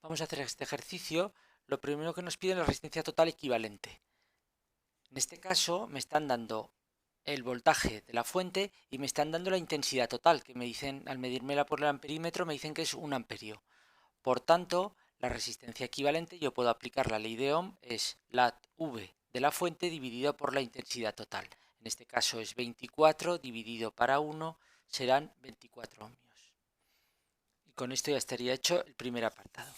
vamos a hacer este ejercicio. Lo primero que nos pide es la resistencia total equivalente. En este caso me están dando el voltaje de la fuente y me están dando la intensidad total, que me dicen, al medírmela por el amperímetro, me dicen que es 1 amperio. Por tanto, la resistencia equivalente, yo puedo aplicar la ley de Ohm, es la V de la fuente dividido por la intensidad total. En este caso es 24 dividido para 1, serán 24 ohmios. Y con esto ya estaría hecho el primer apartado.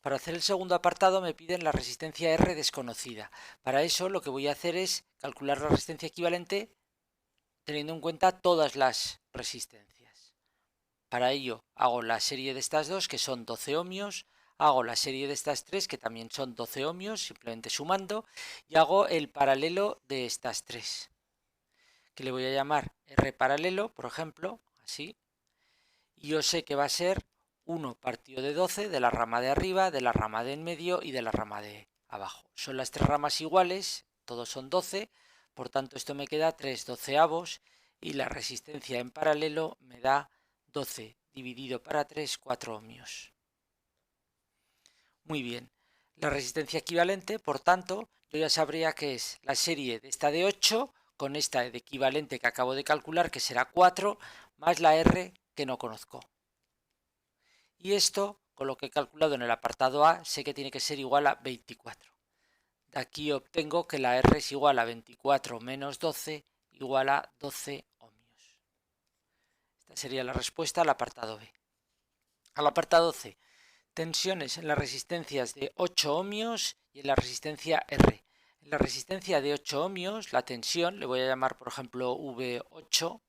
Para hacer el segundo apartado me piden la resistencia R desconocida. Para eso lo que voy a hacer es calcular la resistencia equivalente teniendo en cuenta todas las resistencias. Para ello hago la serie de estas dos, que son 12 ohmios, hago la serie de estas tres, que también son 12 ohmios, simplemente sumando, y hago el paralelo de estas tres, que le voy a llamar R paralelo, por ejemplo, así, y yo sé que va a ser 1 partido de 12 de la rama de arriba, de la rama de en medio y de la rama de abajo. Son las tres ramas iguales, todos son 12, por tanto esto me queda 3 doceavos y la resistencia en paralelo me da 12 dividido para 3, 4 ohmios. Muy bien, la resistencia equivalente, por tanto, yo ya sabría que es la serie de esta de 8 con esta de equivalente que acabo de calcular, que será 4, más la R que no conozco. Y esto, con lo que he calculado en el apartado A, sé que tiene que ser igual a 24. De aquí obtengo que la R es igual a 24 menos 12 igual a 12 ohmios. Esta sería la respuesta al apartado B. Al apartado C, tensiones en las resistencias de 8 ohmios y en la resistencia R. En la resistencia de 8 ohmios, la tensión, le voy a llamar por ejemplo V8,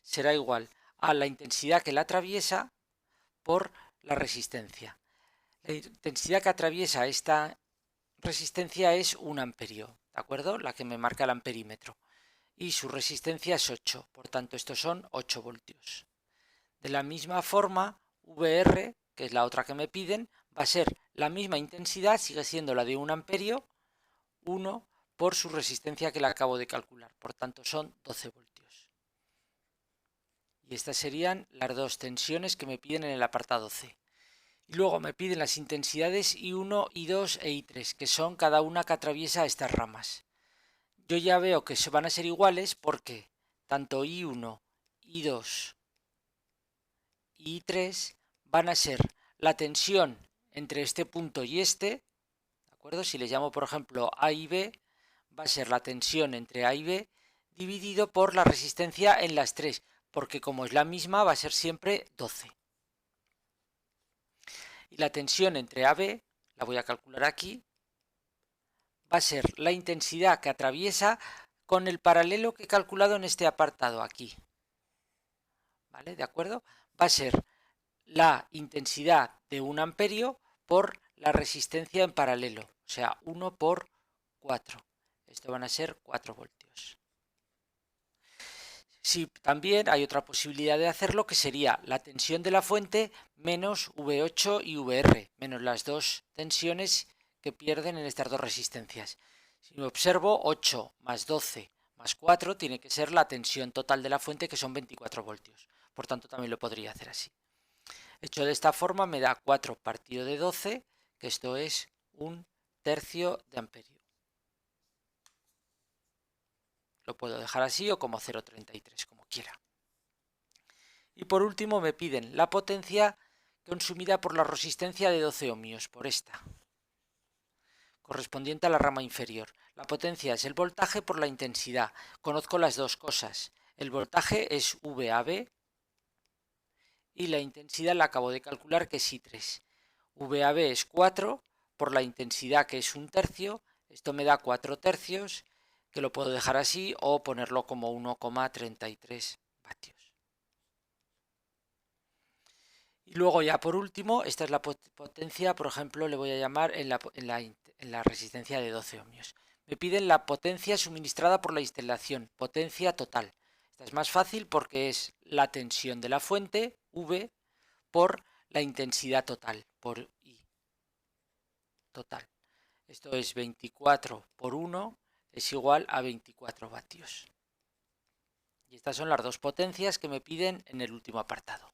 será igual a la intensidad que la atraviesa por la resistencia. La intensidad que atraviesa esta resistencia es 1 amperio, ¿de acuerdo? La que me marca el amperímetro. Y su resistencia es 8, por tanto estos son 8 voltios. De la misma forma, VR, que es la otra que me piden, va a ser la misma intensidad, sigue siendo la de 1 amperio, 1 por su resistencia que le acabo de calcular, por tanto son 12 voltios. Y estas serían las dos tensiones que me piden en el apartado C. Y luego me piden las intensidades I1, I2 e I3, que son cada una que atraviesa estas ramas. Yo ya veo que van a ser iguales porque tanto I1, I2 y I3 van a ser la tensión entre este punto y este, ¿de acuerdo? Si les llamo por ejemplo A y B, va a ser la tensión entre A y B dividido por la resistencia en las tres, porque como es la misma va a ser siempre 12. Y la tensión entre AB, la voy a calcular aquí, va a ser la intensidad que atraviesa con el paralelo que he calculado en este apartado aquí. ¿Vale? ¿De acuerdo? Va a ser la intensidad de 1 amperio por la resistencia en paralelo, o sea, 1 por 4. Esto van a ser 4 voltios. Sí, también hay otra posibilidad de hacerlo, que sería la tensión de la fuente menos V8 y VR, menos las dos tensiones que pierden en estas dos resistencias. Si observo, 8 más 12 más 4 tiene que ser la tensión total de la fuente, que son 24 voltios. Por tanto, también lo podría hacer así. Hecho de esta forma me da 4 partido de 12, que esto es 1/3 de amperio. Lo puedo dejar así o como 0,33, como quiera. Y por último me piden la potencia consumida por la resistencia de 12 ohmios, por esta, correspondiente a la rama inferior. La potencia es el voltaje por la intensidad. Conozco las dos cosas. El voltaje es VAB y la intensidad la acabo de calcular, que es I3. VAB es 4 por la intensidad, que es 1/3. Esto me da 4/3, que lo puedo dejar así o ponerlo como 1,33 vatios. Y luego ya por último, esta es la potencia, por ejemplo, le voy a llamar en la resistencia de 12 ohmios. Me piden la potencia suministrada por la instalación, potencia total. Esta es más fácil porque es la tensión de la fuente, V, por la intensidad total, por I. Total. Esto es 24 por 1, es igual a 24 vatios. Y estas son las dos potencias que me piden en el último apartado.